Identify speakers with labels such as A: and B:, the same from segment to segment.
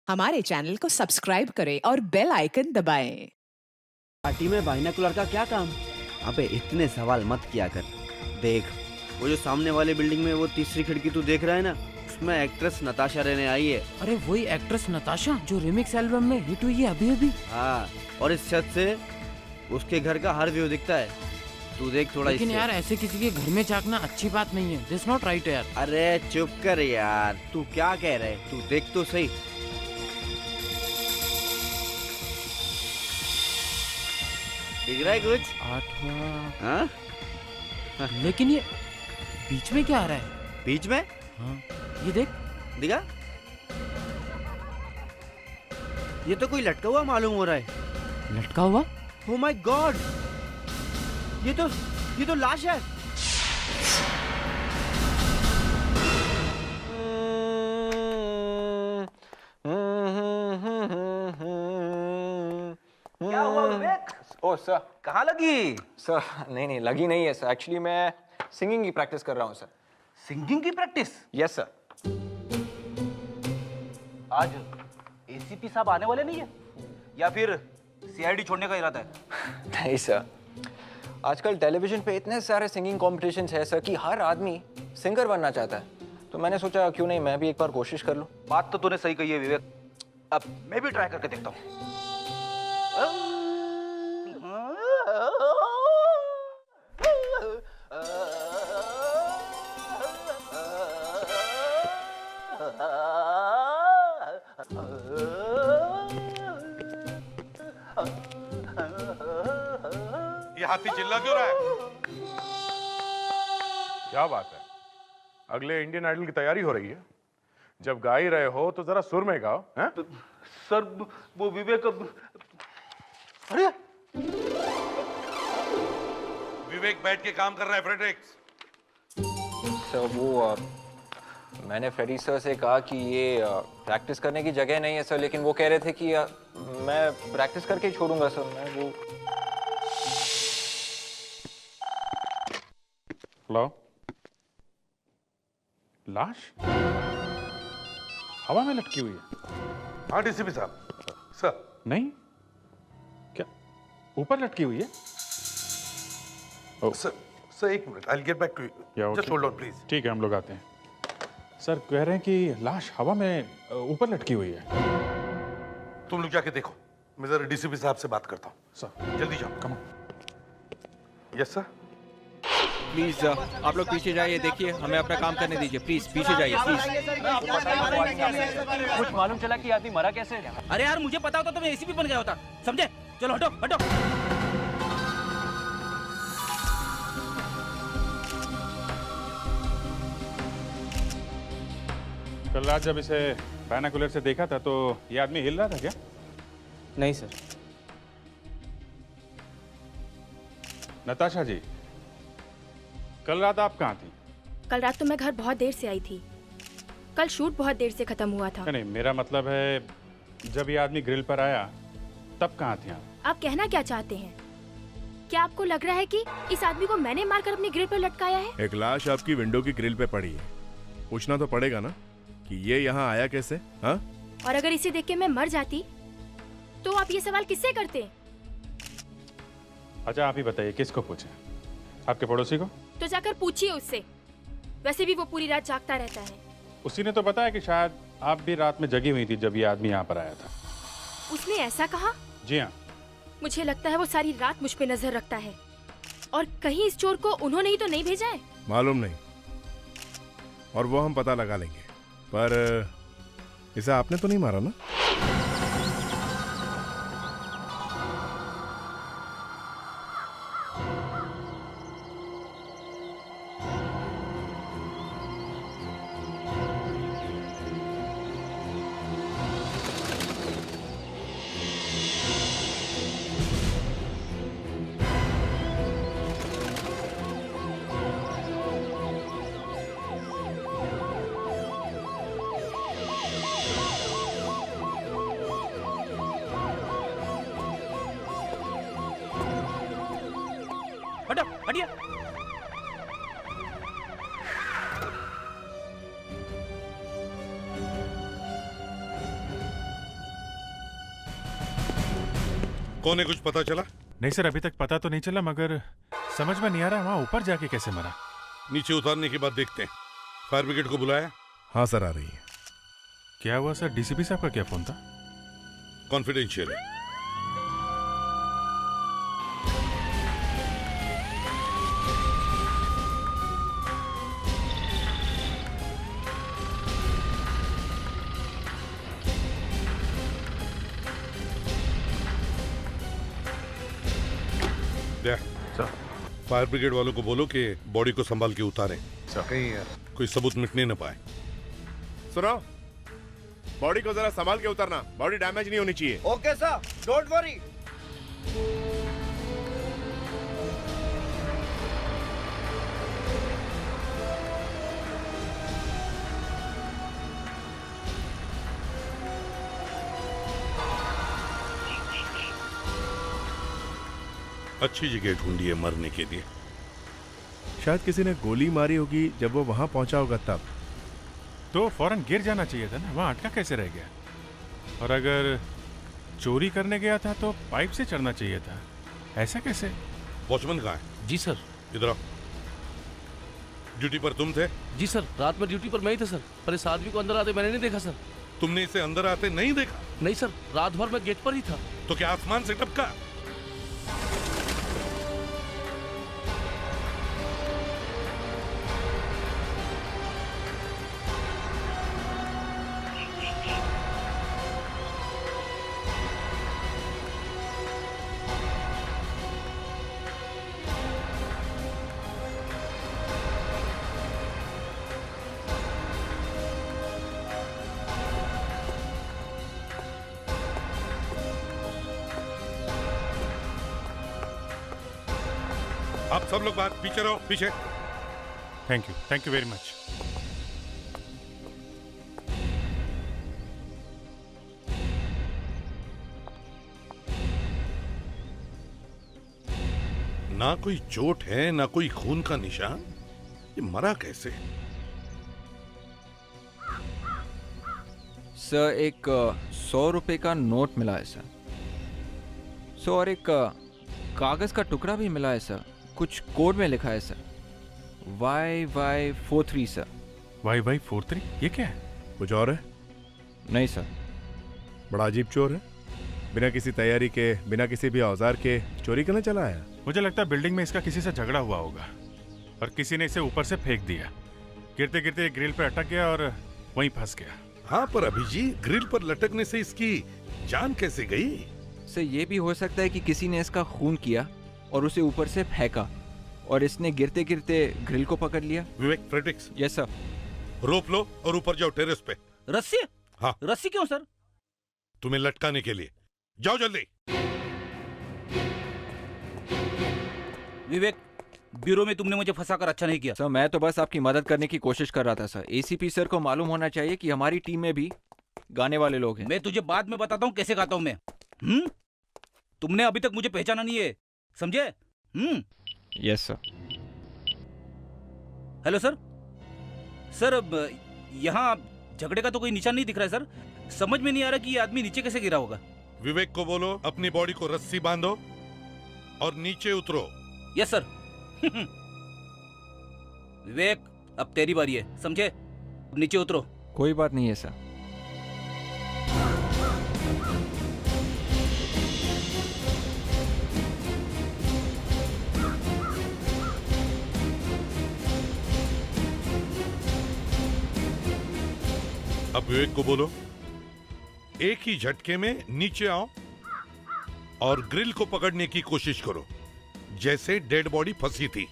A: हमारे चैनल को सब्सक्राइब करें और बेल आइकन दबाएं।
B: पार्टी में बाइनोकुलर का क्या काम? अबे इतने सवाल मत किया कर। देख, वो जो सामने वाले बिल्डिंग में वो तीसरी खिड़की तू देख रहा है ना, उसमें एक्ट्रेस नताशा रहने आई है।
C: अरे वही एक्ट्रेस नताशा जो रिमिक्स एल्बम में हिट हुई है अभी अभी।
B: हाँ, और इस छत से उसके घर का हर व्यू दिखता है। तू देख थोड़ा
C: लेकिन
B: इससे।
C: यार ऐसे किसी के घर में झांकना अच्छी बात नहीं है। दिस नॉट राइट यार।
B: अरे चुप कर यार, तू क्या कह रहा है? तू देख तो सही। दिख रहा है कुछ?
C: 8वां।
B: हाँ?
C: लेकिन ये बीच में क्या आ रहा है?
B: बीच में?
C: हाँ ये देख।
B: दिखा? ये तो कोई लटका हुआ मालूम हो रहा है।
C: लटका हुआ?
B: Oh my God! ये तो लाश है।
D: क्या हुआ विवेक?
E: ओ सर।
D: कहाँ लगी?
E: सर नहीं लगी नहीं है सर। एक्चुअली मैं सिंगिंग की प्रैक्टिस कर रहा हूँ सर।
D: सिंगिंग की प्रैक्टिस?
E: Yes sir.
D: आज एसीपी साहब आने वाले नहीं है या फिर सीआईडी छोड़ने का इरादा है?
E: नहीं सर, आजकल टेलीविजन पे इतने सारे सिंगिंग कॉम्पिटिशन्स है सर कि हर आदमी सिंगर बनना चाहता है। तो मैंने सोचा क्यों नहीं मैं भी एक बार कोशिश कर लूँ।
D: बात तो तूने सही कही है विवेक। अब मैं भी ट्राई करके देखता हूँ।
F: ये हाथी चिल्ला क्यों रहा है? क्या बात है? अगले इंडियन आइडल की तैयारी हो रही है। जब गा ही रहे हो तो जरा सुर में गाओ। हैं?
D: सर वो विवेक अरे
F: विवेक बैठ के काम कर रहा है फ्रेडरिक्स।
E: सर वो मैंने फ्रेडी सर से कहा कि ये प्रैक्टिस करने की जगह नहीं है सर, लेकिन वो कह रहे थे कि मैं प्रैक्टिस करके ही छोड़ूंगा सर। मैं वो
F: लो, लाश हवा में लटकी हुई है। हाँ डीसीपी साहब। सर नहीं, क्या ऊपर लटकी हुई है?
G: सर एक minute, I get back to you. Just hold on please.
F: ठीक है, हम लोग आते हैं। सर कह रहे हैं कि लाश हवा में ऊपर लटकी हुई है।
G: तुम लोग जाके देखो, मैं जरा डीसीपी साहब से बात करता हूँ।
F: सर
G: जल्दी जाओ।
F: Come on.
G: Yes sir.
H: Please आप लोग पीछे जाइए, देखिए हमें अपना काम करने दीजिए। प्लीज पीछे जाइए प्लीज।
C: कुछ मालूम चला कि आदमी मरा कैसे?
H: अरे यार मुझे पता होता तो मैं एसीपी बन गया होता, समझे? चलो हटो हटो।
F: कल रात जब इसे बाइनोकुलर से देखा था तो ये आदमी हिल रहा था क्या?
C: नहीं सर।
F: नताशा जी, कल रात आप कहाँ थी?
I: कल रात तो मैं घर बहुत देर से आई थी। कल शूट बहुत देर से खत्म हुआ था।
F: नहीं, मेरा मतलब है जब ये आदमी ग्रिल पर आया तब कहाँ थी आप?
I: आप कहना क्या चाहते हैं? क्या आपको लग रहा है कि इस आदमी को मैंने मारकर अपनी ग्रिल पर लटकाया है?
J: एक लाश आपकी विंडो की ग्रिल पे पड़ी है, पूछना तो पड़ेगा ना कि ये यहाँ आया कैसे? हाँ?
I: और अगर इसे देख के मैं मर जाती तो आप ये सवाल किससे करते?
F: अच्छा आप ही बताइए, किसको पूछे? आपके पड़ोसी को?
I: तो जाकर पूछिए उससे। वैसे भी वो पूरी रात जागता रहता है।
F: उसी ने तो बताया कि शायद आप भी रात में जगी हुई थी जब ये आदमी यहाँ पर आया था।
I: उसने ऐसा कहा?
F: जी हाँ।
I: मुझे लगता है वो सारी रात मुझ पे नजर रखता है। और कहीं इस चोर को उन्होंने ही तो नहीं भेजा है?
J: मालूम नहीं, और वो हम पता लगा लेंगे। पर इसे आपने तो नहीं मारा ना?
H: हटो हटिए।
G: कौन है, कुछ पता चला?
J: नहीं सर, अभी तक पता तो नहीं चला, मगर समझ में नहीं आ रहा वहाँ ऊपर जाके कैसे मरा।
G: नीचे उतारने के बाद देखते हैं। फायर ब्रिगेड को बुलाया?
J: हाँ सर, आ रही है। क्या हुआ सर? डीसीपी साहब का क्या फोन था?
G: कॉन्फिडेंशियल है। फायर ब्रिगेड वालों को बोलो कि बॉडी को संभाल के उतारें, कहीं कोई सबूत मिटने न पाए।
J: सुनो, बॉडी को जरा संभाल के उतारना, बॉडी डैमेज नहीं होनी चाहिए।
B: Okay sir, don't worry.
G: अच्छी जगह ढूंढी है मरने के लिए।
J: शायद किसी ने गोली मारी होगी जब वो वहां पहुंचा होगा तब। तो फौरन गिर जाना चाहिए था ना, वहां अटका कैसे रह गया? और अगर चोरी करने गया था तो पाइप से चढ़ना चाहिए था, ऐसा कैसे?
G: वॉचमैन कहाँ है?
C: जी सर।
G: इधर आओ। ड्यूटी पर तुम थे?
C: जी सर, रात में ड्यूटी पर मैं ही था सर, पर इस आदमी को अंदर आते मैंने नहीं देखा सर।
G: तुमने इसे अंदर आते नहीं देखा?
C: नहीं सर, रात भर मैं गेट पर ही था।
G: तो क्या आसमान से टपका? आप सब लोग बात पीछे रहो, पीछे।
J: Thank you very much.
G: ना कोई चोट है, ना कोई खून का निशान। ये मरा कैसे?
E: सर, एक 100 रुपए का नोट मिला है सर। और एक कागज का टुकड़ा भी मिला है सर, कुछ कोड में लिखा है सर, YY43 सर।
J: YY43? ये क्या है? कुछ और है?
E: नहीं सर।
J: बड़ा अजीब चोर है, बिना किसी तैयारी के, बिना किसी भी औजार के चोरी करने चला आया। मुझे लगता है बिल्डिंग में इसका किसी से झगड़ा हुआ होगा और किसी ने इसे ऊपर से फेंक दिया। गिरते गिरते ग्रिल पर अटक गया और वहीं फंस गया।
G: हाँ, पर अभिजीत, ग्रिल पर लटकने से इसकी जान कैसे गई?
E: सर, ये भी हो सकता है कि किसी ने इसका खून किया और उसे ऊपर से फेंका और इसने गिरते गिरते ग्रिल को पकड़ लिया।
G: विवेक, फ्रेडिक्स।
E: Yes sir.
G: रोप लो और ऊपर जाओ टेरेस पे।
D: रस्सी?
G: हाँ।
D: रस्सी क्यों सर?
G: तुम्हें लटकाने के लिए। जाओ जल्दी।
D: विवेक, ब्यूरो में तुमने मुझे फंसाकर अच्छा नहीं किया।
E: सर, मैं तो बस आपकी मदद करने की कोशिश कर रहा था सर। एसीपी सर को मालूम होना चाहिए कि हमारी टीम में भी गाने वाले लोग हैं।
D: मैं तुझे बाद में बताता हूँ कैसे गाता हूँ मैं। तुमने अभी तक मुझे पहचाना नहीं है, समझे?
E: Yes sir.
D: Hello sir. Sir, अब यहाँ झगड़े का तो कोई निशान नहीं दिख रहा है सर। समझ में नहीं आ रहा कि ये आदमी नीचे कैसे गिरा होगा।
G: विवेक को बोलो अपनी बॉडी को रस्सी बांधो और नीचे उतरो।
D: Yes sir. विवेक, अब तेरी बारी है, समझे? नीचे उतरो।
E: कोई बात नहीं है सर।
G: अब विवेक को बोलो एक ही झटके में नीचे आओ और ग्रिल को पकड़ने की कोशिश करो जैसे डेड बॉडी फंसी थी।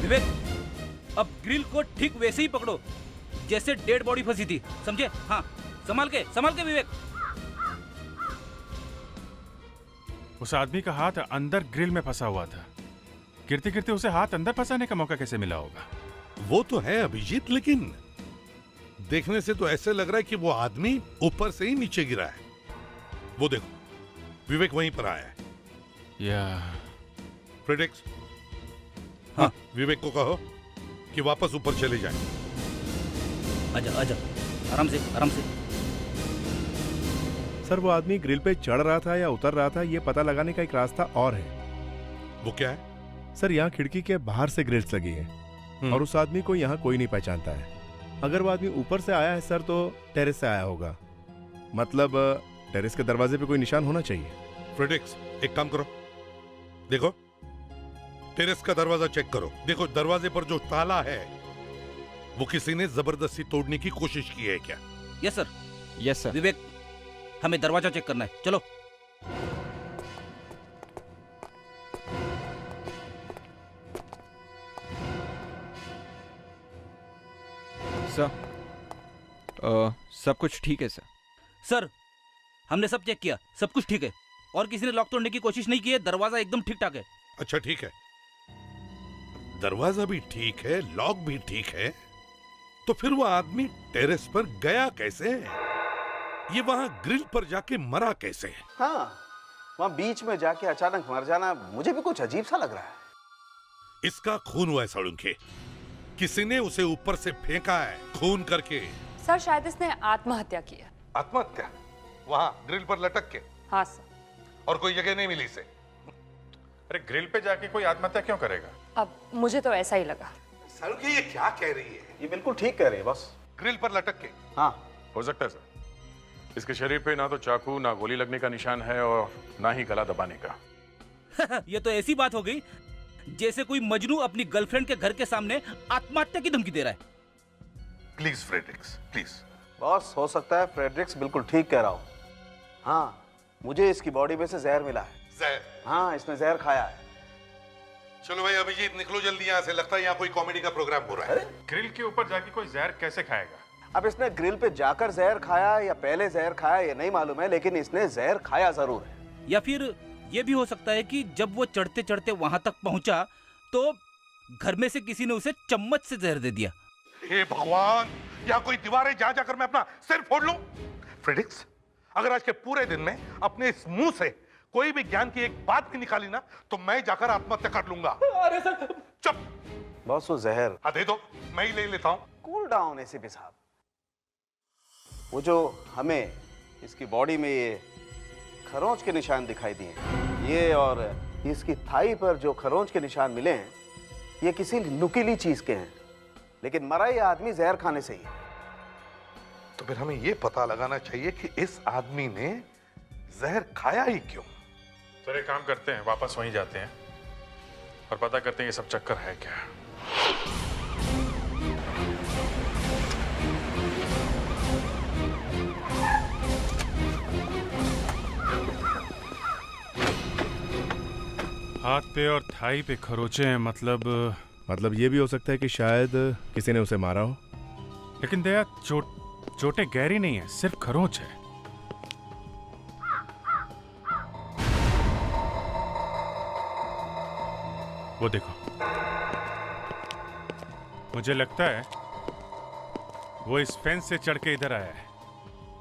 D: विवेक, अब ग्रिल को ठीक वैसे ही पकड़ो जैसे डेड बॉडी फंसी थी, समझे? हाँ, संभाल के विवेक।
J: उस आदमी का हाथ अंदर ग्रिल में फंसा हुआ था। गिरते गिरते उसे हाथ अंदर फंसाने का मौका कैसे मिला होगा?
G: वो तो है अभिजीत, लेकिन देखने से तो ऐसे लग रहा है कि वो आदमी ऊपर से ही नीचे गिरा है। वो देखो, विवेक वहीं पर आया है।
J: या
G: प्रेडिक्स, हाँ, विवेक को कहो कि वापस ऊपर चले जाए।
D: आजा, आजा, आराम से, आराम से।
J: सर वो आदमी ग्रिल पे चढ़ रहा था या उतर रहा था, ये पता लगाने का एक रास्ता और है।
G: वो क्या है?
J: सर यहाँ खिड़की के बाहर से ग्रिल्स लगी है और उस आदमी को यहाँ कोई नहीं पहचानता है। अगर वो आदमी ऊपर से आया है सर तो टेरेस से आया होगा, मतलब टेरेस के दरवाजे पे कोई निशान होना चाहिए।
G: फ्रेडिक्स, एक काम करो, देखो टेरेस का दरवाजा चेक करो। देखो दरवाजे पर जो ताला है वो किसी ने जबरदस्ती तोड़ने की कोशिश की है क्या?
D: Yes sir.
H: Yes sir.
D: Vivek, हमें दरवाजा चेक करना है, चलो।
H: सर सब कुछ ठीक है सर।
D: सर हमने सब चेक किया, सब कुछ ठीक है और किसी ने लॉक तोड़ने की कोशिश नहीं की है। दरवाजा एकदम ठीक ठाक है।
G: अच्छा ठीक है, दरवाजा भी ठीक है, लॉक भी ठीक है, तो फिर वो आदमी टेरेस पर गया कैसे? ये वहां ग्रिल पर जाके मरा कैसे?
B: हाँ, वहां बीच में जाके अचानक मर जाना मुझे भी कुछ अजीब सा लग रहा है।
G: इसका खून हुआ है सड़ुंखे, किसी ने उसे ऊपर से फेंका है खून करके।
K: सर शायद इसने आत्महत्या की है।
F: आत्महत्या? वहां ग्रिल पर लटक के?
K: हाँ सर।
F: और कोई जगह नहीं मिली इसे?
J: अरे ग्रिल पे जाके कोई आत्महत्या क्यों करेगा?
K: अब मुझे तो ऐसा ही लगा।
F: सड़ुंखे ये क्या कह रही है?
B: ये बिल्कुल ठीक कह रही है बॉस।
F: ग्रिल पर लटक के?
B: हाँ
J: हो सकता है सर। इसके शरीर पे ना तो चाकू ना गोली लगने का निशान है और ना ही गला दबाने का।
D: ये तो ऐसी बात हो गई जैसे कोई मजनू अपनी गर्लफ्रेंड के घर के सामने आत्महत्या की धमकी दे रहा है।
F: Please Fredericks, please.
B: बॉस, हो सकता है फ्रेडरिक्स बिल्कुल ठीक कह रहा हो। हाँ, मुझे इसकी बॉडी में से जहर मिला है।
F: जहर?
B: हाँ, इसने जहर खाया है।
F: चलो भाई अभिजीत निकलो जल्दी यहाँ से, लगता है यहाँ कोई कॉमेडी का प्रोग्राम हो रहा है।
J: ग्रिल के ऊपर जाके कोई जहर कैसे खाएगा?
B: अब इसने ग्रिल पे जाकर जहर खाया या पहले जहर खाया ये नहीं मालूम है, लेकिन इसने जहर खाया जरूर है।
D: या फिर ये भी हो सकता है कि जब वो चढ़ते चढ़ते वहां तक पहुंचा तो घर में से किसी ने उसे चम्मच से जहर दे दिया।
F: हे भगवान, यहाँ कोई दीवार है जहाँ जाकर मैं अपना सिर फोड़ लूं? फ्रेडरिक्स, अगर आज के पूरे दिन में अपने इस मुंह से कोई भी ज्ञान की एक बात भी निकाली ना तो मैं जाकर आत्महत्या कर लूंगा।
D: अरे सर।
F: चुप।
B: बॉस, वो जहर
F: हाँ दे दो, मैं ही ले लेता हूँ।
B: कूल डाउन एसीपी साहब। वो जो हमें इसकी बॉडी में ये खरोंच के निशान दिखाई दिए, ये और इसकी थाई पर जो खरोंच के निशान मिले हैं, ये किसी नुकीली चीज के हैं, लेकिन मरा ये आदमी जहर खाने से ही है।
F: तो फिर हमें ये पता लगाना चाहिए कि इस आदमी ने जहर खाया ही क्यों।
J: सर एक काम करते हैं, वापस वहीं जाते हैं और पता करते हैं ये सब चक्कर है क्या। हाथ पे और थाई पे खरोचे हैं, मतलब ये भी हो सकता है कि शायद किसी ने उसे मारा हो। लेकिन दया चोटें गहरी नहीं है, सिर्फ खरोच है। वो देखो, मुझे लगता है वो इस फेंस से चढ़ के इधर आया है,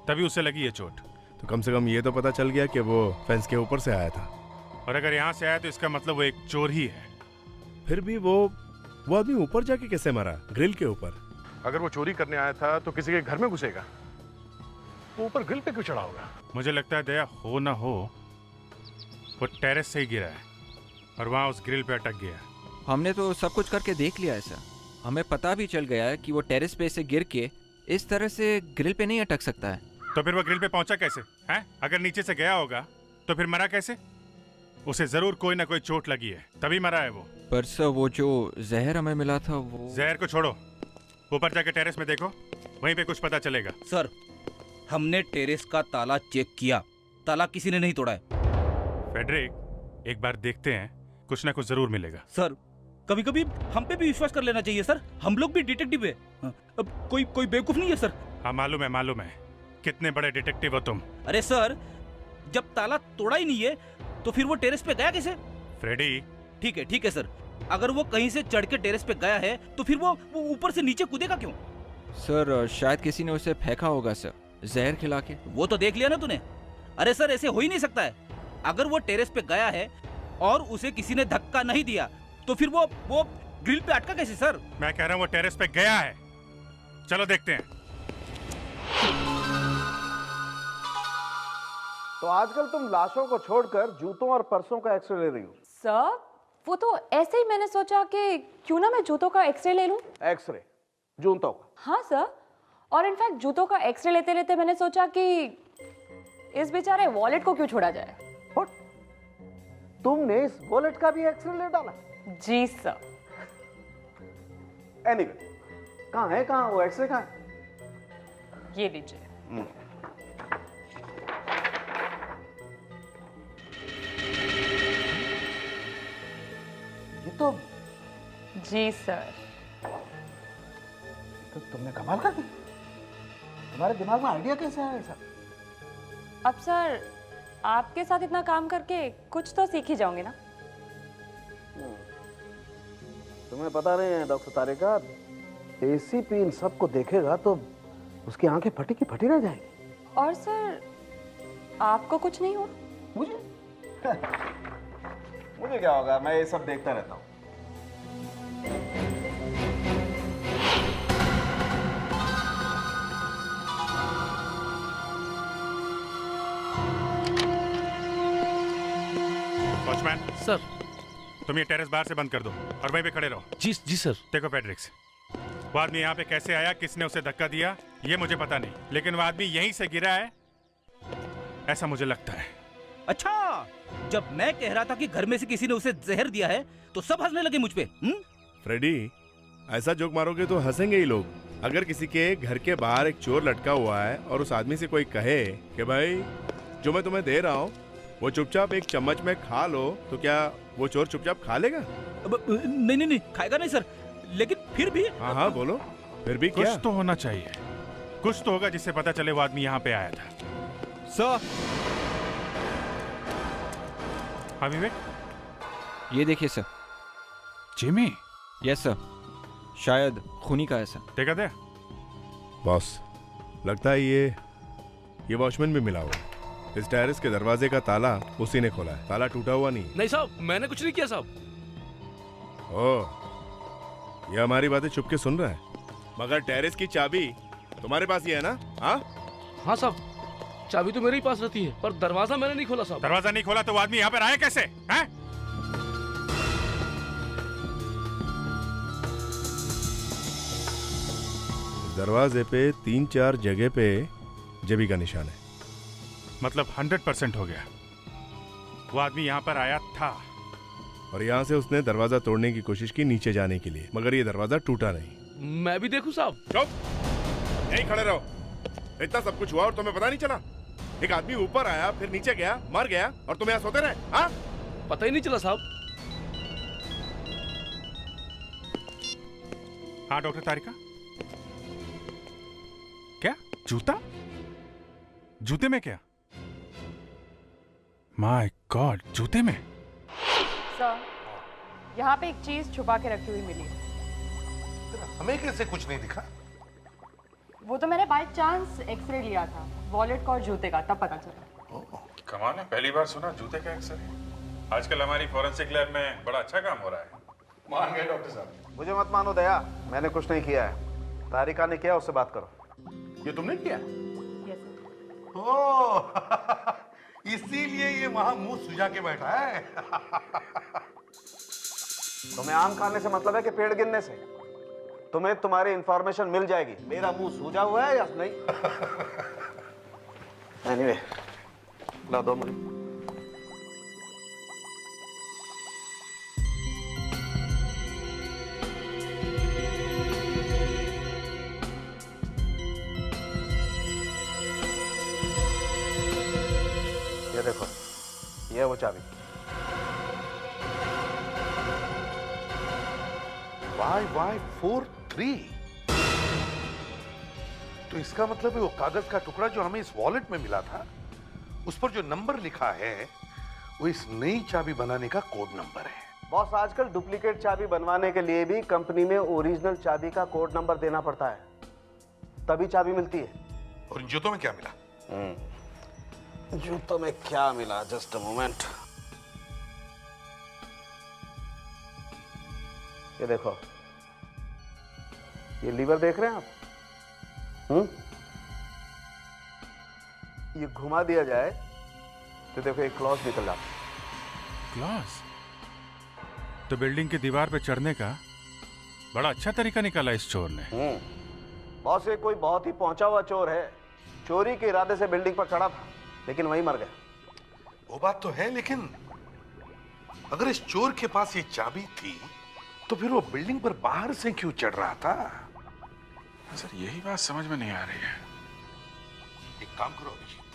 J: तभी उसे लगी ये चोट। तो कम से कम ये तो पता चल गया कि वो फेंस के ऊपर से आया था, और अगर यहाँ से आया तो इसका मतलब वो एक चोर ही है। फिर भी वो आदमी ऊपर जाके कैसे मरा, ग्रिल के ऊपर? अगर वो चोरी करने आया था तो किसी के घर में घुसेगा, वो ऊपर ग्रिल पे क्यों चढ़ा होगा? मुझे लगता है दया हो ना हो वो टेरेस से ही गिरा है और वहां उस ग्रिल पे अटक गया।
H: हमने तो सब कुछ करके देख लिया है सर, हमें पता भी चल गया है कि वो टेरेस पे से गिर के इस तरह से ग्रिल पे नहीं अटक सकता है।
J: तो फिर वो ग्रिल पे पहुंचा कैसे हैं? अगर नीचे से गया होगा तो फिर मरा कैसे? उसे जरूर कोई ना कोई चोट लगी है, तभी मरा है वो।
H: पर सर वो जो जहर हमें मिला था वो...
J: जहर को छोड़ो, ऊपर जाके टेरेस में देखो, वहीं पे कुछ पता चलेगा।
D: सर हमने टेरेस का ताला चेक किया, ताला किसी ने नहीं तोड़ा है।
J: फेडरिक, एक बार देखते हैं, कुछ ना कुछ जरूर मिलेगा।
D: सर कभी कभी हम पे भी विश्वास कर लेना चाहिए सर, हम लोग भी डिटेक्टिव है। अब कोई बेवकूफ नहीं है सर।
J: हाँ मालूम है, कितने बड़े डिटेक्टिव हो तुम।
D: अरे सर, जब ताला तोड़ा ही नहीं है तो फिर वो टेरेस पे गया कैसे?
J: फ्रेडी,
D: ठीक है सर, अगर वो कहीं से चढ़ के टेरेस पे गया है तो फिर वो ऊपर से नीचे कूदेगा क्यों?
H: सर शायद किसी ने उसे फेंका होगा सर, जहर खिला के।
D: वो तो देख लिया ना तूने। अरे सर ऐसे हो ही नहीं सकता है। अगर वो टेरेस पे गया है और उसे किसी ने धक्का नहीं दिया तो फिर वो ग्रिल पे अटका कैसे सर?
J: मैं कह रहा हूँ वो टेरेस पे गया है, चलो देखते हैं।
B: तो आजकल तुम लाशों को छोड़कर जूतों और पर्सों का एक्सरे ले रही हो।
K: सर वो तो ऐसे ही मैंने सोचा कि क्यों ना मैं जूतों का एक्सरे ले लूं।
B: एक्सरे जूतों का?
K: हाँ सर, और इनफैक्ट जूतों का एक्सरे लेते लेते मैंने सोचा कि इस बेचारे वॉलेट को क्यों छोड़ा जाए।
B: What? तुमने इस वॉलेट का भी एक्सरे ले डाला?
K: जी सर।
B: एनीवे, कहाँ है, कहाँ वो एक्सरे कहाँ है?
K: ये लीजिए।
B: ये तो
K: जी सर।
B: तो तुमने कमाल कर दी। तुम्हारे दिमाग में आइडिया कैसे आया ऐसा?
K: अब सर आपके साथ इतना काम करके कुछ तो सीख ही जाओगे ना।
B: तुम्हें पता नहीं है डॉक्टर तारिका, एसीपी इन सबको देखेगा तो उसकी आंखें फटी की फटी रह जाएगी।
K: और सर आपको कुछ नहीं हुआ?
B: मुझे मुझे क्या होगा, मैं ये सब देखता रहता हूँ।
J: Watchman
D: sir.
J: तुम ये टेरेस बाहर से बंद कर दो और वहीं पे खड़े रहो।
D: जी जी सर।
J: देखो पेड्रिक्स, वो आदमी यहाँ पे कैसे आया, किसने उसे धक्का दिया, ये मुझे पता नहीं, लेकिन वो आदमी यहीं से गिरा है ऐसा मुझे लगता है।
D: अच्छा, जब मैं कह रहा था कि घर में से किसी ने उसे जहर दिया है तो सब हंसने लगे मुझ पे।
L: फ्रेडी, ऐसा जोक मारोगे तो हंसेंगे ही लोग। अगर किसी के घर के बाहर एक चोर लटका हुआ है और उस आदमी से कोई कहे कि भाई जो मैं तुम्हें दे रहा हूँ वो चुपचाप एक चम्मच में खा लो, तो क्या वो चोर चुपचाप खा लेगा?
D: नहीं नहीं नहीं, खाएगा नहीं सर, लेकिन फिर भी।
L: हाँ हाँ बोलो, फिर भी क्या?
J: कुछ तो होना चाहिए, कुछ तो होगा जिससे पता चले वो आदमी यहाँ पे आया था।
H: सर।
J: हाँ विवेक,
H: ये देखिए सर।
J: जिमी?
H: यस सर, शायद खूनी का ऐसा।
J: देखा दे
L: बॉस, लगता है ये वॉचमैन भी मिला हुआ। इस टेरेस के दरवाजे का ताला उसी ने खोला है। ताला टूटा हुआ नहीं।
M: नहीं साहब, मैंने कुछ नहीं किया साहब।
L: ओह, ये हमारी बातें चुप के सुन रहा है, मगर टेरेस की चाबी तुम्हारे पास ही है ना? हाँ
M: हाँ साहब, चाबी तो मेरे ही पास रहती है, पर दरवाजा मैंने नहीं खोला साहब।
J: दरवाजा नहीं खोला तो वो आदमी यहाँ पर आया कैसे? हैं?
L: दरवाजे पे 3-4 जगह पे जेबी का निशान है।
J: मतलब 100% हो गया, वो आदमी यहाँ पर आया था
L: और यहाँ से उसने दरवाजा तोड़ने की कोशिश की नीचे जाने के लिए, मगर ये दरवाजा टूटा नहीं।
M: मैं भी देखूं साहब?
L: चुप, यहीं खड़े रहो। इतना सब कुछ हुआ और तुम्हें पता नहीं चला? एक आदमी ऊपर आया, फिर नीचे गया, मर गया, और तुम यहाँ सोते रहे? हाँ,
M: पता ही नहीं चला साहब।
J: हाँ डॉक्टर तारिका, क्या जूता? जूते में क्या? माय गॉड, जूते में?
K: सर, यहाँ पे एक चीज छुपा के रखी हुई मिली है।
F: हमें कैसे कुछ नहीं दिखा?
K: वो तो मैंने बाय चांस एक्सरे लिया था, वॉलेट का और जूते का, तब पता चला।
J: कमाल है, पहली बार सुना जूते का एक्सरे। आजकल हमारी फॉरेंसिक लैब में बड़ा अच्छा काम हो रहा है।
B: मान गए डॉक्टर साहब। मुझे मत मानो दया, मैंने कुछ नहीं किया है। तारिका ने किया, उससे बात करो।
F: ये तुमने किया?
K: Yes sir.
F: ओह, इसीलिए ये वहां मुंह सुझा के बैठा है।
B: तुम्हें आम खाने से मतलब है कि पेड़ गिनने से? तुम्हें तुम्हारी इंफॉर्मेशन मिल जाएगी। मेरा मुंह सूजा हुआ है या नहीं? एनीवे, ला दो मुझे। ये देखो, ये वो चाबी।
F: YY43। तो इसका मतलब है वो कागज का टुकड़ा जो हमें इस वॉलेट में मिला था, उस पर जो नंबर लिखा है वो इस नई चाबी बनाने का कोड नंबर है।
B: बॉस, आजकल डुप्लीकेट चाबी बनवाने के लिए भी कंपनी में ओरिजिनल चाबी का कोड नंबर देना पड़ता है, तभी चाबी मिलती है।
F: और इन जूतों में क्या मिला?
B: जूतों में क्या मिला? Just a moment. ये देखो, ये लीवर देख रहे हैं आप? ये घुमा दिया जाए तो देखो एक क्लॉज निकल रहा।
J: क्लॉज? तो बिल्डिंग की दीवार पे चढ़ने का बड़ा अच्छा तरीका निकाला इस चोर ने।
B: बॉस, ये कोई बहुत ही पहुंचा हुआ चोर है। चोरी के इरादे से बिल्डिंग पर चढ़ा था, लेकिन वहीं मर गया।
F: वो बात तो है, लेकिन अगर इस चोर के पास ये चाबी थी तो फिर वो बिल्डिंग पर बाहर से क्यों चढ़ रहा था?
J: सर यही बात समझ में नहीं आ रही है।
F: एक काम करो अभिजीत,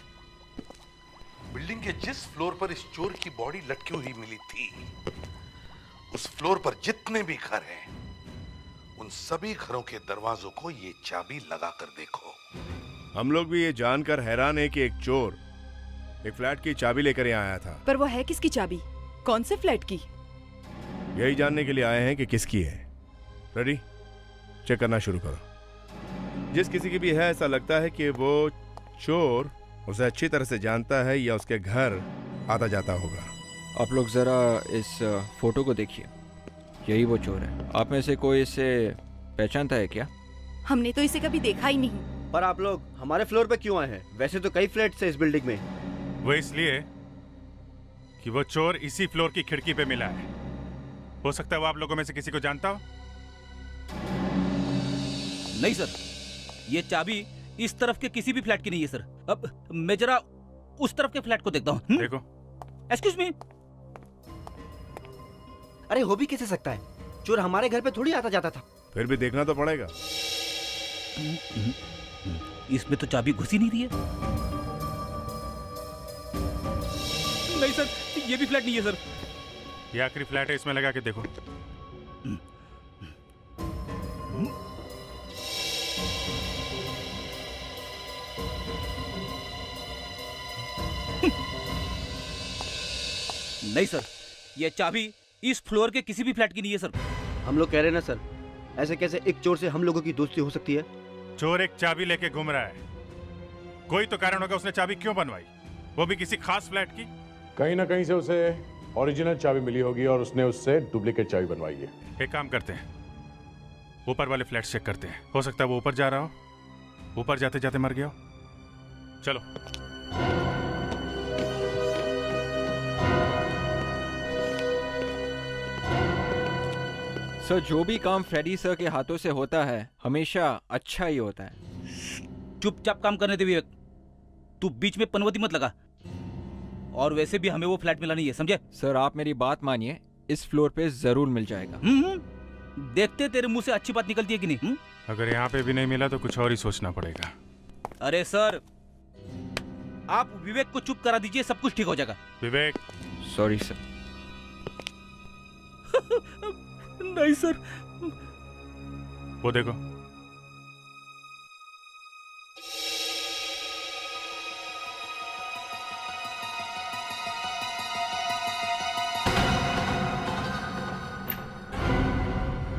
F: बिल्डिंग के जिस फ्लोर पर इस चोर की बॉडी लटकी हुई मिली थी, उस फ्लोर पर जितने भी घर हैं, उन सभी घरों के दरवाजों को ये चाबी लगाकर देखो।
L: हम लोग भी ये जानकर हैरान है कि एक चोर एक फ्लैट की चाबी लेकर यहाँ आया था।
A: पर वो है किसकी चाबी? कौन से फ्लैट की?
L: यही जानने के लिए आए हैं कि किसकी है। रेडी? चेक करना शुरू करो। जिस किसी की भी है, ऐसा लगता है कि वो चोर उसे अच्छी तरह से जानता है या उसके घर आता जाता होगा।
H: आप लोग जरा इस फोटो को देखिए, यही वो चोर है। आप में से कोई इसे पहचानता है क्या?
A: हमने तो इसे कभी देखा ही नहीं।
N: पर आप लोग हमारे फ्लोर पे क्यों आए हैं? वैसे तो कई फ्लैट्स हैं इस बिल्डिंग में।
J: वो इसलिए कि वो चोर इसी फ्लोर की खिड़की पे मिला है। हो सकता है वो आप लोगों में से किसी को जानता हो।
D: नहीं सर, ये चाबी इस तरफ के किसी भी फ्लैट की नहीं है सर। अब मैं जरा उस तरफ के फ्लैट को देखता हूँ।
J: देखो।
D: Excuse me.
N: अरे हो भी कैसे सकता है? चोर हमारे घर पे थोड़ी आता जाता था।
L: फिर भी देखना तो पड़ेगा।
D: इसमें तो चाबी घुस ही नहीं रही है। नहीं सर, ये भी फ्लैट नहीं है सर।
J: ये आखिरी फ्लैट है, इसमें लगा के देखो।
D: नहीं सर, ये चाबी इस फ्लोर के किसी भी फ्लैट की नहीं है सर।
N: हम लोग कह रहे हैं ना सर, ऐसे कैसे एक चोर से हम लोगों की दोस्ती हो सकती है?
J: चोर एक चाबी लेके घूम रहा है, कोई तो कारण होगा उसने चाबी क्यों बनवाई, वो भी किसी खास फ्लैट की।
O: कहीं ना कहीं से उसे ओरिजिनल चाबी मिली होगी और उसने उससे डुप्लीकेट चाबी बनवाई है।
J: एक काम करते हैं, ऊपर वाले फ्लैट चेक करते हैं। हो सकता है वो ऊपर जा रहा हो, ऊपर जाते जाते मर गया हो। चलो।
H: सर, जो भी काम फ्रेडी सर के हाथों से होता है हमेशा अच्छा ही होता है।
D: चुपचाप काम करने दे विवेक, तू बीच में पनवती मत लगा। और वैसे भी हमें वो फ्लैट मिला नहीं है, समझे?
H: सर आप मेरी बात मानिए, इस फ्लोर पे जरूर मिल जाएगा।
D: देखते तेरे मुंह से अच्छी बात निकलती है कि नहीं।
J: अगर यहाँ पे भी नहीं मिला तो कुछ और ही सोचना पड़ेगा।
D: अरे सर, आप विवेक को चुप करा दीजिए, सब कुछ ठीक हो जाएगा।
J: विवेक।
H: Sorry sir.
D: नहीं सर।
J: वो देखो।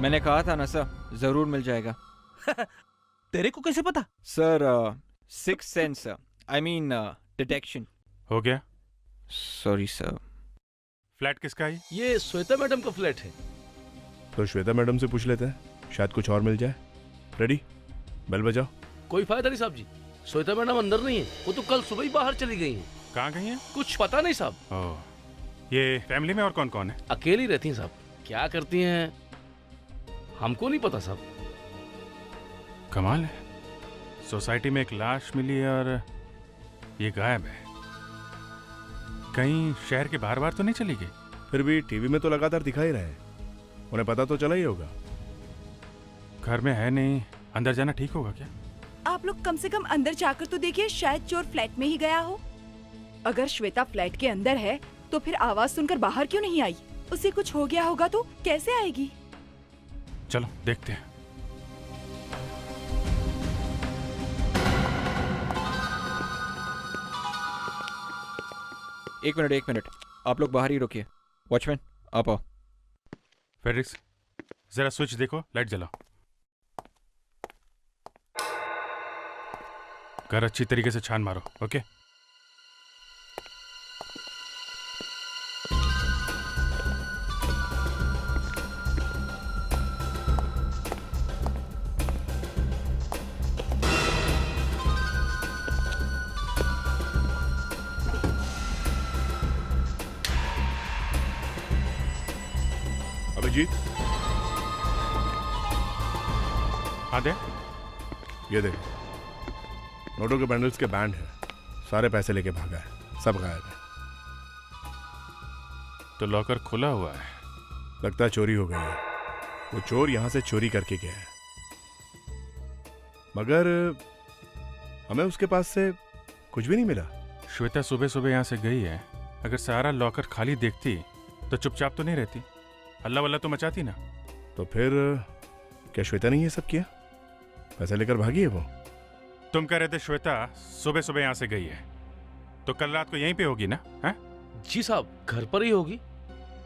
H: मैंने कहा था ना सर, जरूर मिल जाएगा।
D: तेरे को कैसे पता?
H: Sir six sense, I mean detection.
J: हो गया?
H: Sorry sir.
J: फ्लैट किसका है?
M: ये श्वेता मैडम का फ्लैट है।
L: तो श्वेता मैडम से पूछ लेते हैं, शायद कुछ और मिल जाए। रेडी? बेल बजाओ।
M: कोई फायदा नहीं साहब जी, श्वेता मैडम अंदर नहीं है, वो तो कल सुबह ही बाहर चली गई हैं।
J: कहाँ गई हैं?
M: कुछ पता नहीं साहब।
J: ओह, ये फैमिली में और कौन कौन है?
M: अकेली रहती हैं साहब। क्या करती हैं हमको नहीं पता साहब।
J: कमाल है, सोसाइटी में एक लाश मिली और ये गायब है। कहीं शहर के बाहर तो नहीं चली गई?
L: फिर भी टीवी में तो लगातार दिखाई रहे, उन्हें पता तो चला ही होगा।
J: घर में है नहीं, अंदर जाना ठीक होगा क्या?
A: आप लोग कम से कम अंदर जाकर तो देखिए, शायद चोर फ्लैट में ही गया हो। अगर श्वेता फ्लैट के अंदर है तो फिर आवाज सुनकर बाहर क्यों नहीं आई? उसे कुछ हो गया होगा तो कैसे आएगी?
J: चलो देखते हैं।
H: एक मिनट, आप लोग बाहर ही रुकिए। वॉचमैन आप आओ।
J: फेड्रिक्स, जरा स्विच देखो, लाइट जलाओ। घर अच्छी तरीके से छान मारो, ओके?
L: अभिजीत,
J: हाँ दे।
L: ये देख, नोटों के बंडल्स के बैंड है, सारे पैसे लेके भागा है, सब गायब है।
J: तो लॉकर खुला हुआ है।
L: लगता है चोरी हो गई है। वो चोर यहां से चोरी करके गया है, मगर हमें उसके पास से कुछ भी नहीं मिला।
J: श्वेता सुबह सुबह यहाँ से गई है। अगर सारा लॉकर खाली देखती तो चुपचाप तो नहीं रहती, हल्ला वल्ला तो मचाती ना।
L: तो फिर क्या श्वेता ने ये सब किया? पैसे लेकर भागी है वो?
J: तुम कह रहे थे श्वेता सुबह सुबह यहाँ से गई है, तो कल रात को यहीं पे होगी ना? है
M: जी साहब, घर पर ही होगी।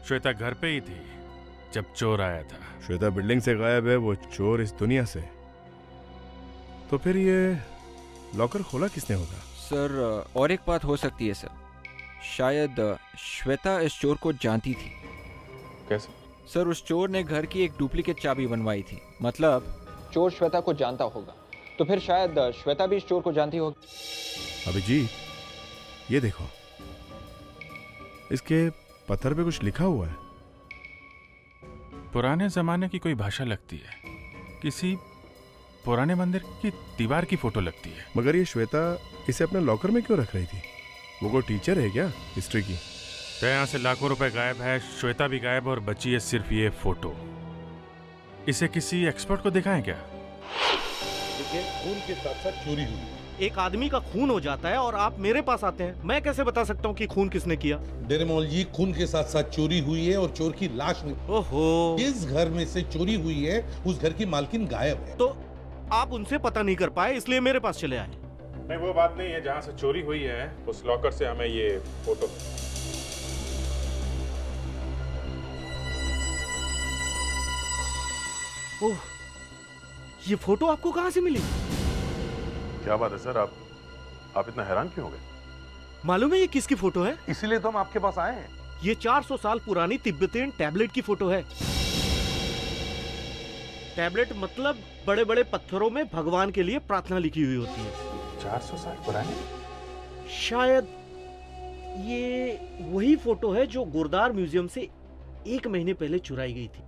J: श्वेता घर पे ही थी जब चोर आया था।
L: श्वेता बिल्डिंग से गायब है, वो चोर इस दुनिया से। तो फिर ये लॉकर खोला किसने होगा?
H: सर और एक बात हो सकती है सर, शायद श्वेता इस चोर को जानती थी।
J: कैसे?
H: सर उस चोर ने घर की एक डुप्लीकेट चाबी बनवाई थी, मतलब चोर श्वेता को जानता होगा, तो फिर शायद श्वेता भी इस चोर को जानती होगी।
L: अभिजीत, ये देखो, इसके पत्थर पे कुछ लिखा हुआ है।
J: पुराने जमाने की कोई भाषा लगती है, किसी पुराने मंदिर की दीवार की फोटो लगती है।
L: मगर ये श्वेता इसे अपने लॉकर में क्यों रख रही थी? वो कोई टीचर है क्या हिस्ट्री की?
J: तो यहाँ से लाखों रुपए गायब है, श्वेता भी गायब, और बची है सिर्फ ये फोटो। इसे किसी एक्सपर्ट को दिखाएं क्या?
F: देखिए, खून के साथ साथ चोरी हुई।
P: एक आदमी का खून हो जाता है और आप मेरे पास आते हैं, मैं कैसे बता सकता हूँ कि खून किसने किया?
F: डेरेमोल जी, खून के साथ साथ चोरी हुई है और चोर की लाश मिली।
P: ओहो,
F: जिस घर में से चोरी हुई है उस घर की मालकिन गायब है।
P: तो आप उनसे पता नहीं कर पाए, इसलिए मेरे पास चले आए।
J: नहीं, वो बात नहीं है। जहाँ से चोरी हुई है उस लॉकर से हमें ये फोटो।
P: ओह, ये फोटो आपको कहाँ से मिली?
F: क्या बात है सर, आप इतना हैरान क्यों हो गए?
P: मालूम है ये किसकी फोटो है?
F: इसीलिए तो हम आपके पास आए हैं।
P: ये 400 साल पुरानी तिब्बतीन टैबलेट की फोटो है। टैबलेट मतलब बड़े बड़े पत्थरों में भगवान के लिए प्रार्थना लिखी हुई होती है।
J: 400 साल पुरानी?
P: शायद ये वही फोटो है जो गुरदार म्यूजियम से 1 महीने पहले चुराई गई थी।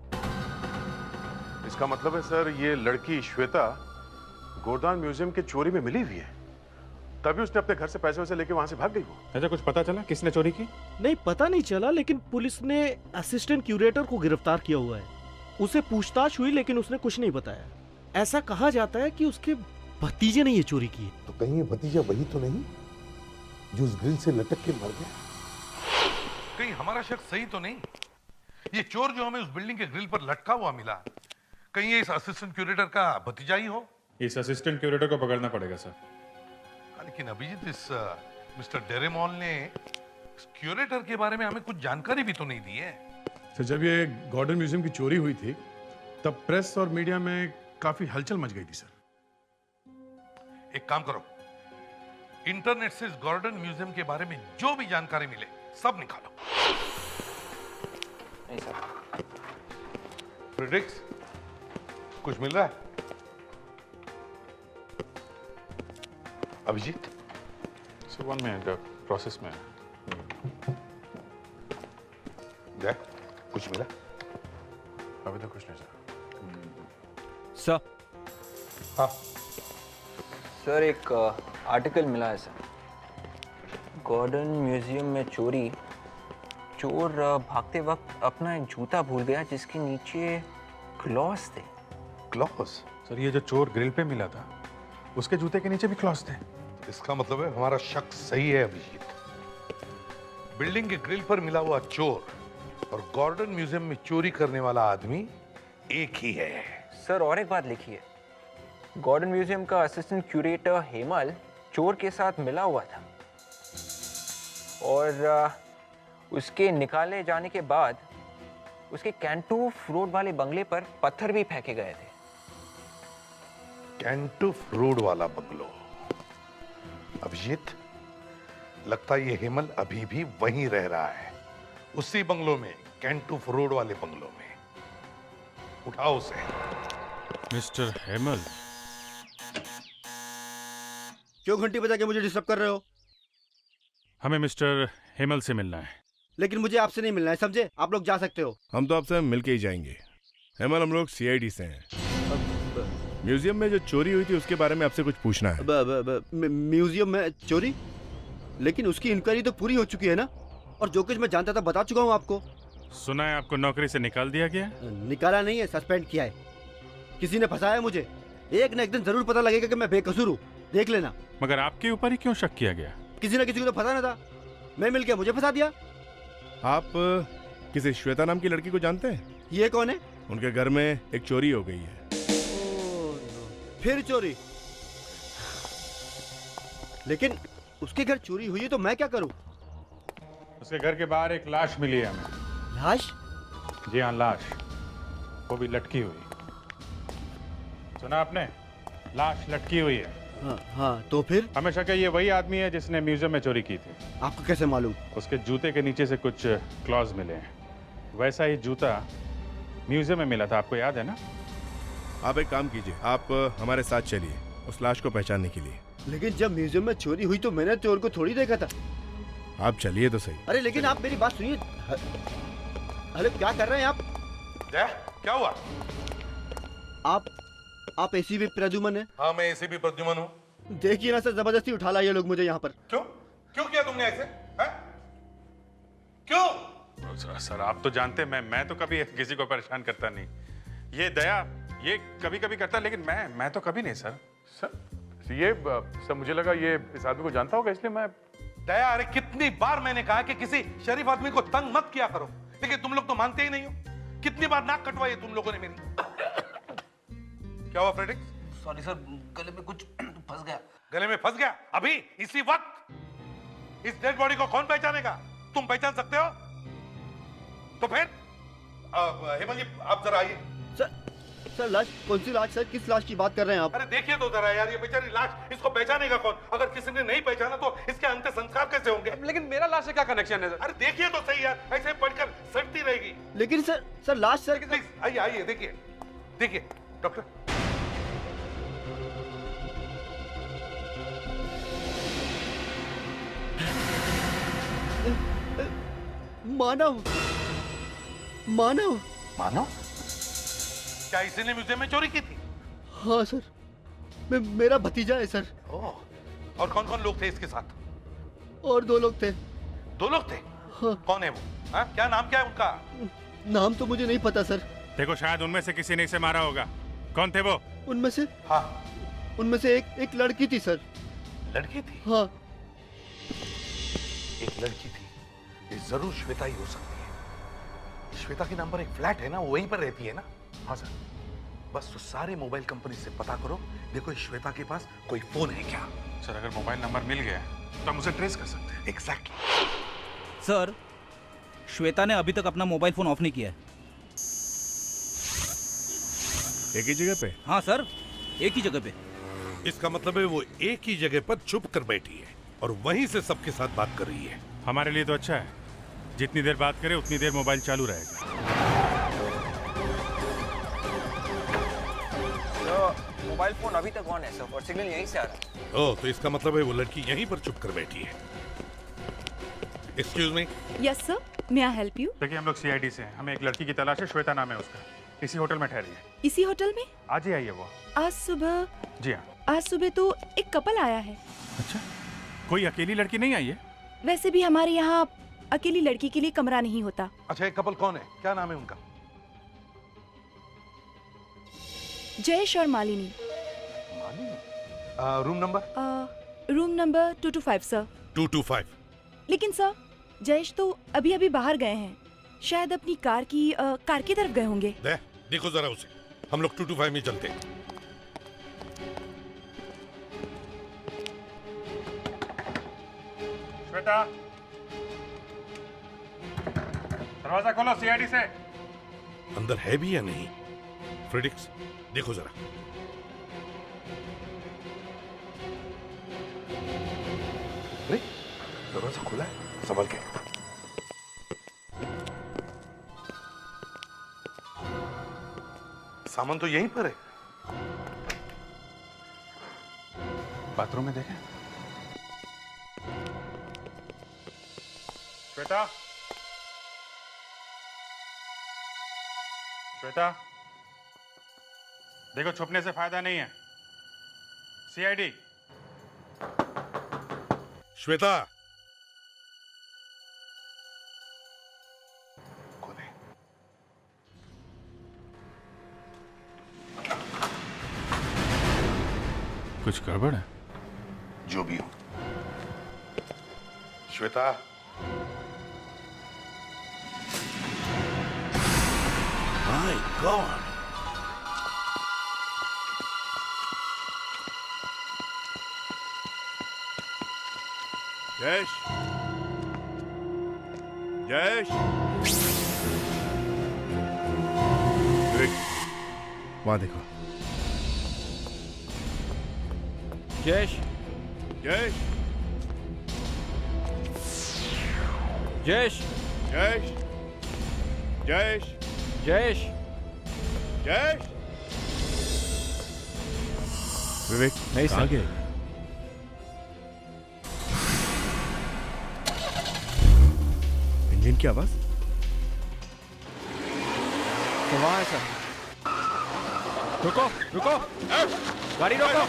F: इसका मतलब है सर, ये लड़की श्वेता गोरदान म्यूजियम के चोरी में मिली हुई है, तभी उसने अपने घर से पैसे वैसे लेके वहां से भाग गई। वो
J: ऐसा कुछ पता चला किसने चोरी की?
P: नहीं, पता नहीं चला, लेकिन पुलिस ने असिस्टेंट क्यूरेटर को गिरफ्तार किया हुआ है। उसे पूछताछ हुई लेकिन उसने कुछ नहीं बताया। ऐसा कहा जाता है कि उसके भतीजे ने ये चोरी की है।
F: तो कहीं ये भतीजा वही तो नहीं जो उस ग्रिल से लटक के मर गया? कहीं हमारा शक सही तो नहीं? ये चोर जो हमें उस बिल्डिंग के ग्रिल पर लटका हुआ मिला, कहीं ये इस असिस्टेंट क्यूरेटर का भतीजा ही हो?
J: इस असिस्टेंट क्यूरेटर को पकड़ना पड़ेगा सर।
F: लेकिन अभिजीत, इस मिस्टर डेरेमोल ने इस क्यूरेटर के बारे में हमें कुछ जानकारी भी तो नहीं दी है।
O: तो जब ये गॉर्डन म्यूजियम की चोरी हुई थी तब प्रेस और मीडिया में काफी हलचल मच गई थी सर।
F: एक काम करो, इंटरनेट से इस गॉर्डन म्यूजियम के बारे में जो भी जानकारी मिले सब निकालो।
E: नहीं सर।
F: फ्रेडरिक्स, कुछ मिल रहा है? अभिजीत,
J: सर 1 मिनट, प्रोसेस में।
F: जैक, कुछ मिला?
J: अभी तो कुछ नहीं
H: सर।
F: हाँ
E: सर, एक आर्टिकल मिला है सर। गॉर्डन म्यूजियम में चोरी, चोर भागते वक्त अपना एक जूता भूल गया जिसके नीचे क्लॉस थे।
F: क्लॉस?
J: सर, ये जो चोर ग्रिल पे मिला था उसके जूते के नीचे भी क्लॉस थे।
F: इसका मतलब है हमारा शक सही है अभिजीत। बिल्डिंग के ग्रिल पर मिला हुआ चोर और गॉर्डन म्यूजियम में चोरी करने वाला आदमी एक ही है।
E: सर, और एक बात लिखी है, गॉर्डन म्यूजियम का असिस्टेंट क्यूरेटर हेमल चोर के साथ मिला हुआ था और उसके निकाले जाने के बाद उसके कैंटूफ रोड वाले बंगले पर पत्थर भी फेंके गए थे।
F: कैंटूफ रोड वाला बंगलो? अभिजीत, लगता है ये हेमल अभी भी वहीं रह रहा है, उसी बंगलो में, कैंटूफ रोड वाले बंगलो में। उठाओ उसे।
J: मिस्टर हेमल,
N: क्यों घंटी बजा के मुझे डिस्टर्ब कर रहे हो?
J: हमें मिस्टर हेमल से मिलना है।
N: लेकिन मुझे आपसे नहीं मिलना है, समझे? आप लोग जा सकते हो।
L: हम तो आपसे मिल के ही जाएंगे। हेमल, हम लोग सीआईडी से हैं। म्यूजियम में जो चोरी हुई थी उसके बारे में आपसे कुछ पूछना है।
N: म्यूजियम में चोरी? लेकिन उसकी इंक्वायरी तो पूरी हो चुकी है ना, और जो कुछ मैं जानता था बता चुका हूँ आपको।
J: सुना है आपको नौकरी से निकाल दिया गया?
N: निकाला नहीं है, सस्पेंड किया है। किसी ने फंसाया है मुझे। एक न एक दिन जरूर पता लगेगा कि मैं बेकसूर हूँ, देख लेना।
J: मगर आपके ऊपर ही क्यों शक किया गया?
N: किसी न किसी को तो फंसाना था, मैं मिल के मुझे फंसा दिया।
L: आप किसी श्वेता नाम की लड़की को जानते हैं?
N: ये कौन है?
L: उनके घर में एक चोरी हो गई है।
N: फिर चोरी? लेकिन उसके घर चोरी हुई है तो मैं क्या करूं?
J: उसके घर के बाहर एक लाश मिली है हमें।
N: लाश?
J: जी हाँ, लाश, वो भी लटकी हुई। सुना आपने? लाश लटकी हुई है।
N: हाँ, तो फिर?
J: हमें शक है ये वही आदमी है जिसने म्यूजियम में चोरी की थी।
N: आपको कैसे मालूम?
J: उसके जूते के नीचे से कुछ क्लॉज मिले हैं। वैसा ही जूता म्यूजियम में मिला था, आपको याद है ना?
L: आप एक काम कीजिए, आप हमारे साथ चलिए उस लाश को पहचानने के लिए।
N: लेकिन जब म्यूजियम में चोरी हुई तो मैंने चोर को थोड़ी देखा था।
L: आप चलिए तो सही।
N: अरे लेकिन आप मेरी बात सुनिए। अरे क्या कर रहे हैं आप?
F: क्या हुआ?
N: आप एसीपी प्रद्युमन है?
F: हाँ, मैं एसीपी प्रद्युमन हूँ।
N: देखिए ना सर, जबरदस्ती उठा लाए ये लोग मुझे यहाँ पर।
F: क्यों किया तुमने ऐसे? क्यों?
J: सर आप तो जानते हैं मैं तो कभी किसी को परेशान करता नहीं। ये दया ये कभी कभी करता, लेकिन मैं तो कभी नहीं सर। सर ये सर मुझे लगा ये इस आदमी को जानता होगा, इसलिए मैं।
F: दया, अरे कितनी बार मैंने कहा कि किसी शरीफ आदमी को तंग मत किया करो, लेकिन तुम लोग तो मानते ही नहीं हो। कितनी बार नाक कटवाई तुम लोगों ने मेरी। क्या हुआ फ्रेडरिक?
D: सॉरी सर, गले में कुछ फंस गया।
F: गले में फंस गया? अभी इसी वक्त? इस डेड बॉडी को कौन पहचानेगा? तुम पहचान सकते हो? तो फिर हेमल जी आप जरा आइए।
N: सर लाश? कौन सी लाश सर? किस लाश की बात कर रहे हैं आप?
F: अरे देखिए तो जरा यार, ये बेचारी लाश, इसको पहचानेगा कौन? अगर किसी ने नहीं पहचाना तो इसके अंतिम संस्कार कैसे होंगे?
Q: लेकिन मेरा लाश से क्या कनेक्शन है सर?
F: अरे देखिए तो सही यार, ऐसे पढ़कर सड़ती रहेगी।
N: लेकिन सर लाश सर।
F: आइए आइए, देखिए देखिए डॉक्टर।
N: मानव मानव
F: मानव? क्या इसी ने म्यूजियम में चोरी की थी?
N: हाँ सर, मेरा भतीजा है सर।
F: और कौन कौन लोग थे इसके साथ?
N: और 2 लोग थे।
F: 2 लोग थे?
N: हाँ।
F: कौन है वो? हाँ? क्या नाम क्या है उनका?
N: नाम तो मुझे नहीं पता सर।
J: देखो शायद उनमें से किसी ने इसे मारा होगा। कौन थे वो?
N: उनमें से?
F: हाँ,
N: उनमें से एक लड़की थी सर।
F: लड़की थी?
N: हाँ,
F: एक लड़की थी। ये जरूर श्वेता ही हो सकती है। श्वेता के नाम पर एक फ्लैट है ना, वो वहीं पर रहती है ना? हाँ सर। बस तो सारे मोबाइल कंपनी से पता करो, देखो श्वेता के पास कोई फोन है क्या?
J: सर अगर मोबाइल नंबर मिल गया तो हम उसे ट्रेस कर सकते हैं।
F: एग्जैक्टली।
D: सर, श्वेता ने अभी तक अपना मोबाइल फोन ऑफ नहीं किया है।
L: एक ही जगह पे?
D: हाँ सर, एक ही जगह पे।
G: इसका मतलब है वो एक ही जगह पर छुप कर बैठी है और वहीं से सबके साथ बात कर रही है।
J: हमारे लिए तो अच्छा है, जितनी देर बात करे उतनी देर मोबाइल चालू रहेगा।
E: मोबाइल फोन अभी तक ऑन है सर, और सिग्नल यहीं से आ रहा है।
G: ओह, तो इसका मतलब है वो लड़की यहीं पर छुप कर बैठी है। Excuse me.
A: Yes sir, may I help you?
J: देखिए हम लोग सीआईडी से हैं, हमें एक लड़की की तलाश है, श्वेता नाम है उसका। इसी होटल में ठहरी है।
A: इसी होटल में?
J: आज ही आई है वो।
A: आज सुबह?
J: जी हाँ।
A: आज सुबह तो एक कपल आया है।
J: अच्छा, कोई अकेली लड़की नहीं आई है?
A: वैसे भी हमारे यहाँ अकेली लड़की के लिए कमरा नहीं होता।
F: अच्छा, एक कपल कौन है? क्या नाम है उनका?
A: जयेश और Malini.
F: Room number?
A: Room number 225 sir.
G: 225।
A: लेकिन सर, जयेश तो अभी अभी बाहर गए हैं, शायद अपनी कार की तरफ गए होंगे।
G: देखो जरा उसे, हम लोग 225 में चलते हैं।
J: श्वेता, दरवाजा खोलो सीआईडी से।
G: अंदर है भी या नहीं? फ्रेडिक्स, देखो जरा।
F: दरवाजा खुला है, संभल के। सामान तो यहीं पर है।
J: बाथरूम में देखें। श्वेता, श्वेता, देखो छुपने से फायदा नहीं है। सीआईडी।
G: श्वेता,
J: कुछ गड़बड़ है?
F: जो भी हो। श्वेता,
G: माय गॉड,
L: जयेश, जयेश, वहां देखो।
H: जयेश,
L: जयेश,
H: जयेश,
L: जयेश, जयेश,
H: जयेश,
L: जयेश। विवेक
H: नहीं
L: कहाँ
H: सर।
L: गए? इंजन की आवाज?
H: तो वहाँ है सर। रुको, रुको, गाड़ी रोको।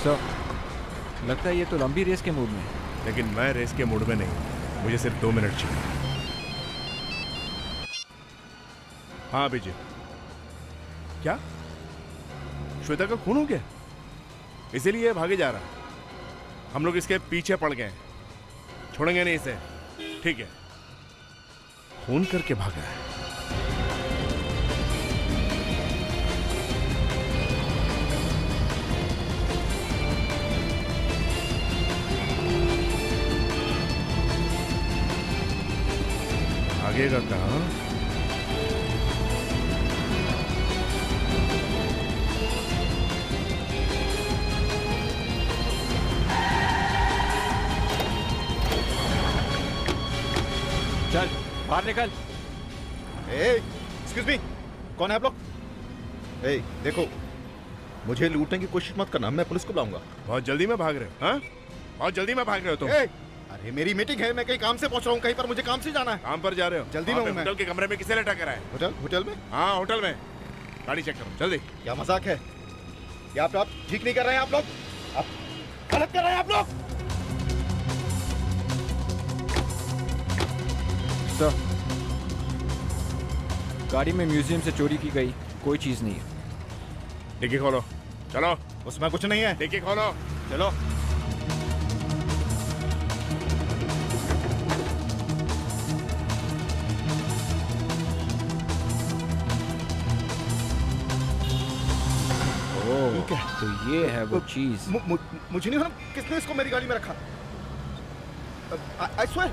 H: सर, लगता है ये तो लंबी रेस के मूड में है।
L: लेकिन मैं रेस के मूड में नहीं, मुझे सिर्फ 2 मिनट चाहिए। हाँ अभिजीत, क्या श्वेता का खून हो गया? इसीलिए ये भागे जा रहा है। हम लोग इसके पीछे पड़ गए, छोड़ेंगे नहीं इसे। ठीक है, खून करके भागा है। भागेगा कहाँ?
H: चल बाहर निकल।
N: एक्सक्यूज मी, कौन है आप लोग? देखो, मुझे लूटने की कोशिश मत करना, मैं पुलिस को बुलाऊंगा।
L: बहुत जल्दी में भाग रहे हो? हाँ, बहुत जल्दी में भाग रहे हो तुम?
N: अरे मेरी मीटिंग है, मैं कहीं काम से पहुंच रहा हूँ, कहीं पर मुझे काम से जाना है।
L: काम पर जा रहे हो?
N: जल्दी में हूँ मैं।
L: होटल के कमरे में किसे लटा कर आए?
N: होटल में?
L: हाँ होटल में। गाड़ी चेक करो जल्दी।
N: क्या मजाक है? क्या आप ठीक नहीं कर रहे हैं? आप लोग आप गलत कर रहे हैं आप लोग।
H: सर, गाड़ी में म्यूजियम से चोरी की गई कोई चीज नहीं है।
L: डिक्की खोलो, चलो।
N: उसमें कुछ नहीं है।
L: डिक्की खोलो, चलो।
H: तो ये है वो चीज।
N: मुझे नहीं मालूम किसने इसको मेरी गाड़ी में रखा। I swear।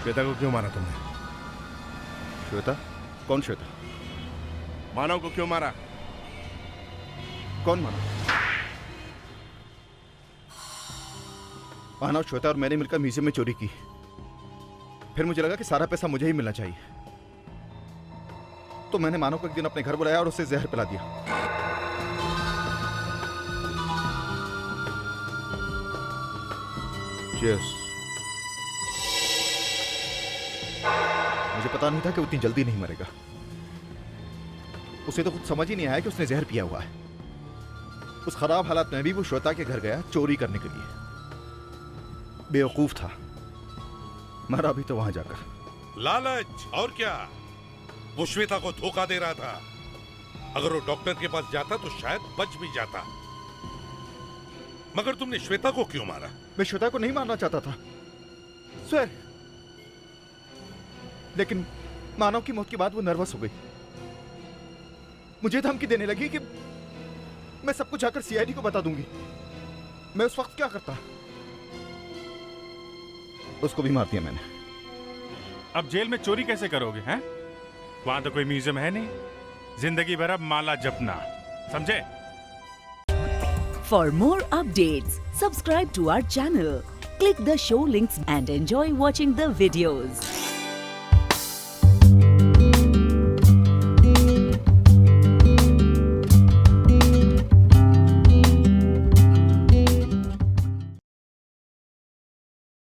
L: श्वेता को क्यों मारा तुमने?
N: श्वेता? कौन श्वेता?
L: मानव को क्यों मारा?
N: कौन मानव? मानव, श्वेता और मैंने मिलकर म्यूजियम में चोरी की। फिर मुझे लगा कि सारा पैसा मुझे ही मिलना चाहिए, तो मैंने मानव को एक दिन अपने घर बुलाया और उसे जहर पिला दिया। Cheers। मुझे पता नहीं था कि उतनी जल्दी नहीं मरेगा। उसे तो कुछ समझ ही नहीं आया कि उसने जहर पिया हुआ है। उस खराब हालात में भी वो श्वेता के घर गया चोरी करने के लिए। बेवकूफ था, मरा भी तो वहां जाकर।
G: लालच और क्या? वो श्वेता को धोखा दे रहा था। अगर वो डॉक्टर के पास जाता तो शायद बच भी जाता। मगर तुमने श्वेता को क्यों मारा?
N: मैं श्वेता को नहीं मारना चाहता था सर, लेकिन मानव की मौत के बाद वो नर्वस हो गई। मुझे धमकी देने लगी कि मैं सब कुछ जाकर सीआईडी को बता दूंगी। मैं उस वक्त क्या करता? उसको भी मार दिया मैंने।
J: अब जेल में चोरी कैसे करोगे हैं? वहां तो कोई म्यूजियम है नहीं, जिंदगी भर अब माला जपना, समझे?
R: For more updates, subscribe to our channel, click the show links and enjoy watching the videos.